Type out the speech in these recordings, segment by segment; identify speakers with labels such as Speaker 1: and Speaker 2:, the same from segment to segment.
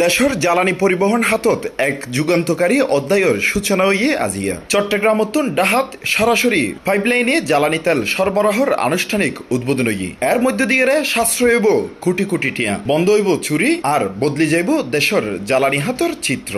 Speaker 1: দেশের জ্বালানি পরিবহন হাতত এক যুগান্তকারী অধ্যায়ের সূচনা হইয়ে আজিয়া চট্টগ্রাম উত্তন ডাহাত সরাসরি পাইপলাইনে জ্বালানি তেল সরবরাহর আনুষ্ঠানিক উদ্বোধন হইয়ে এর মধ্য দিয়ে সাশ্রয় হইব কোটি কোটি টিয়া, বন্ধ হইব চুরি আর বদলি যাইব দেশের জ্বালানি হাতর চিত্র।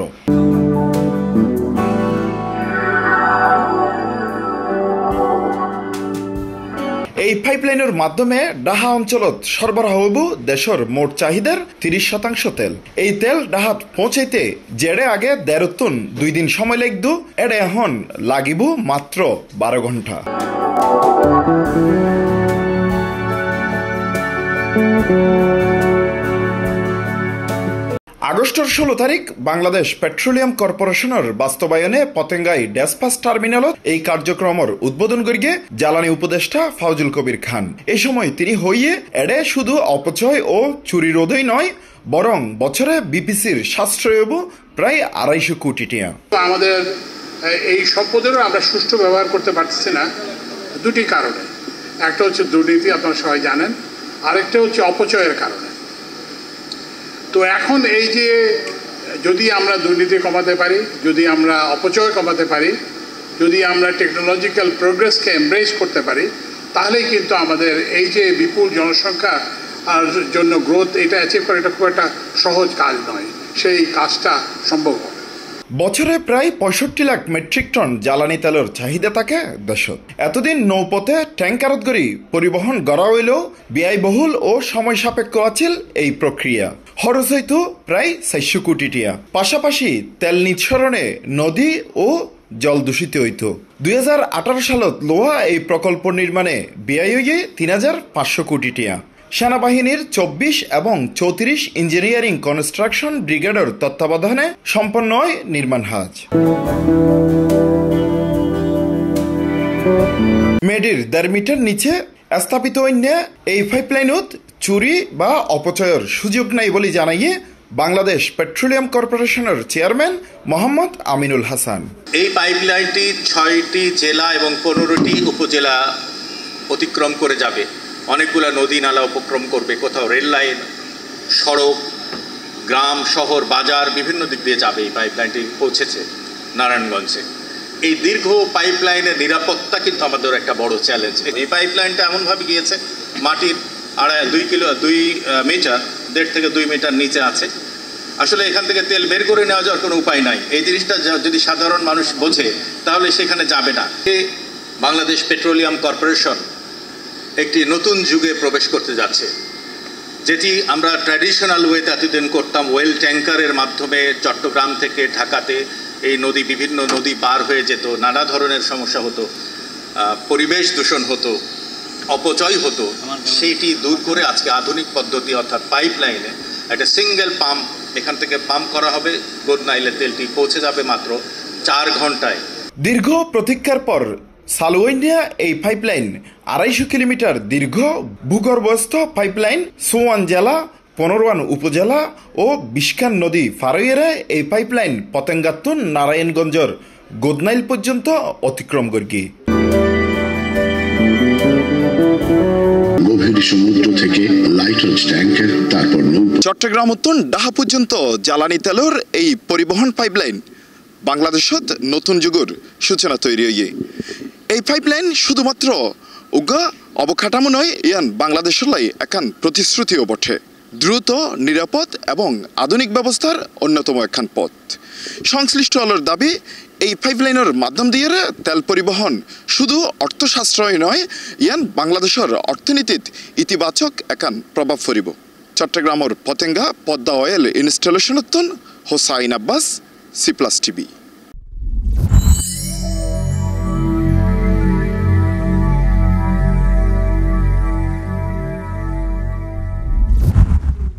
Speaker 1: এই পাইপলাইনের মাধ্যমে ডাহা অঞ্চলত সরবরাহ হইব দেশের মোট চাহিদার 30% তেল। এই তেল ডাহাত পৌঁছাইতে যেড়ে আগে 2 দিন সময় লাগতো, এড়ে এখন লাগিব মাত্র 12 ঘন্টা। আগস্টের 16 তারিখ বাংলাদেশ পেট্রোলিয়াম কর্পোরেশনের বাস্তবায়নে পতেঙ্গায় ডেসপাস টার্মিনালত এই কার্যক্রমের উদ্বোধন করিয়ে জ্বালানি উপদেষ্টা ফাউজুল কবির খান। এই সময় তিনি হইয়ে এড়ে শুধু অপচয় ও চুরি রোধই নয়, বরং বছরে বিপিসির সাশ্রয় হব প্রায় 250 কোটি টাকা।
Speaker 2: আমাদের এই সম্পদেরও আমরা সুষ্ঠু ব্যবহার করতে পারছি না দুটি কারণে। একটা হচ্ছে দুর্নীতি, আপনারা সবাই জানেন, আরেকটা হচ্ছে অপচয়ের কারণে। তো এখন এই যে যদি আমরা দুর্নীতি কমাতে পারি, যদি আমরা অপচয় কমাতে পারি, যদি আমরা টেকনোলজিক্যাল প্রোগ্রেসকে এমব্রেস করতে পারি, তাহলেই কিন্তু আমাদের এই যে বিপুল জনসংখ্যা জন্য গ্রোথ, এটা অ্যাচিভ করা এটা খুব একটা সহজ কাজ নয়, সেই কাজটা সম্ভব হবে।
Speaker 1: বছরে প্রায় 65 লাখ মেট্রিক টন জ্বালানি তেলের চাহিদা থাকে দেশত। এতদিন নৌপথে ট্যাঙ্কারত গড়ি পরিবহন করা হইলেও ব্যয়বহুল ও সময় সাপেক্ষ আছিল এই প্রক্রিয়া। খরচ হইত প্রায় 400 কোটি টাকা। পাশাপাশি তেল নিঃসরণে নদী ও জল দূষিত হইত। 2018 সালত লোহা এই প্রকল্প নির্মাণে ব্যয় হইয়ে 3500 কোটি টাকা। সেনাবাহিনীর 24 এবং 34 ইঞ্জিনিয়ারিং কনস্ট্রাকশন ব্রিগেডের তত্ত্বাবধানে সম্পন্ন হয় নির্মাণ কাজ। মেডির 1.5 মিটার নিচে স্থাপিত অন্য এই পাইপলাইনত চুরি বা অপচয়ের সুযোগ নাই বলে জানাইয়ে বাংলাদেশ পেট্রোলিয়াম কর্পোরেশনের চেয়ারম্যান মোহাম্মদ আমিনুল হাসান।
Speaker 3: এই পাইপলাইনটি 6টি জেলা এবং 15টি উপজেলা অতিক্রম করে যাবে। অনেকগুলো নদী নালা উপক্রম করবে, কোথাও রেল লাইন, সড়ক, গ্রাম, শহর, বাজার, বিভিন্ন দিক দিয়ে যাবে। এই পাইপলাইনটি পৌঁছেছে নারায়ণগঞ্জে। এই দীর্ঘ পাইপলাইনের নিরাপত্তা কিন্তু আমাদের একটা বড় চ্যালেঞ্জ। এই পাইপলাইনটা এমনভাবে গিয়েছে মাটির 2 মিটার, 1.5 থেকে 2 মিটার নিচে আছে। আসলে এখান থেকে তেল বের করে নেওয়া যাওয়ার কোনো উপায় নাই। এই জিনিসটা যদি সাধারণ মানুষ বোঝে তাহলে সেখানে যাবে না। বাংলাদেশ পেট্রোলিয়াম কর্পোরেশন একটি নতুন যুগে প্রবেশ করতে যাচ্ছে, যেটি আমরা ট্র্যাডিশনাল ওয়েতে এতদিন করতাম। ওয়েল ট্যাঙ্কারের মাধ্যমে চট্টগ্রাম থেকে ঢাকাতে এই বিভিন্ন নদী পার হয়ে যেত, নানা ধরনের সমস্যা হতো, পরিবেশ দূষণ হতো, অপচয় হতো। সেইটি দূর করে আজকে আধুনিক পদ্ধতি অর্থাৎ পাইপলাইনে একটা সিঙ্গেল পাম্প, এখান থেকে পাম্প করা হবে, গোদনাইলে তেলটি পৌঁছে যাবে মাত্র 4 ঘন্টায়।
Speaker 1: দীর্ঘ প্রতীক্ষার পর চালু হইয়া এই পাইপলাইন 250 কিলোমিটার দীর্ঘ ভূগর্ভস্থ পাইপলাইন 54 জেলা, 15 উপজেলা ও 20 নদী ফারইয়েরা এই পাইপলাইন পতেঙ্গাতুন নারায়ণগঞ্জের গোদনাইল পর্যন্ত অতিক্রম করবে।
Speaker 4: গভীর সমুদ্র থেকে লাইটজ ট্যাঙ্কার, তারপর
Speaker 1: চট্টগ্রাম উত্তন ডাহা পর্যন্ত জ্বালানি তেলের এই পরিবহন পাইপলাইন বাংলাদেশত নতুন যুগের সূচনা তৈরি হইয়ে। এই পাইপলাইন শুধুমাত্র উগা অবকাঠামো নয়, ইয়ান বাংলাদেশের লাই একান প্রতিশ্রুতিও বটে। দ্রুত, নিরাপদ এবং আধুনিক ব্যবস্থার অন্যতম একখান পথ। সংশ্লিষ্ট আলোর দাবি, এই পাইপলাইনের মাধ্যম দিয়ে তেল পরিবহন শুধু অর্থ সাশ্রয় নয়, ইয়ান বাংলাদেশের অর্থনীতিত ইতিবাচক একান প্রভাব ফরিব। চট্টগ্রামের Patenga Padma oil installation Hossain Abbas, C+ TV।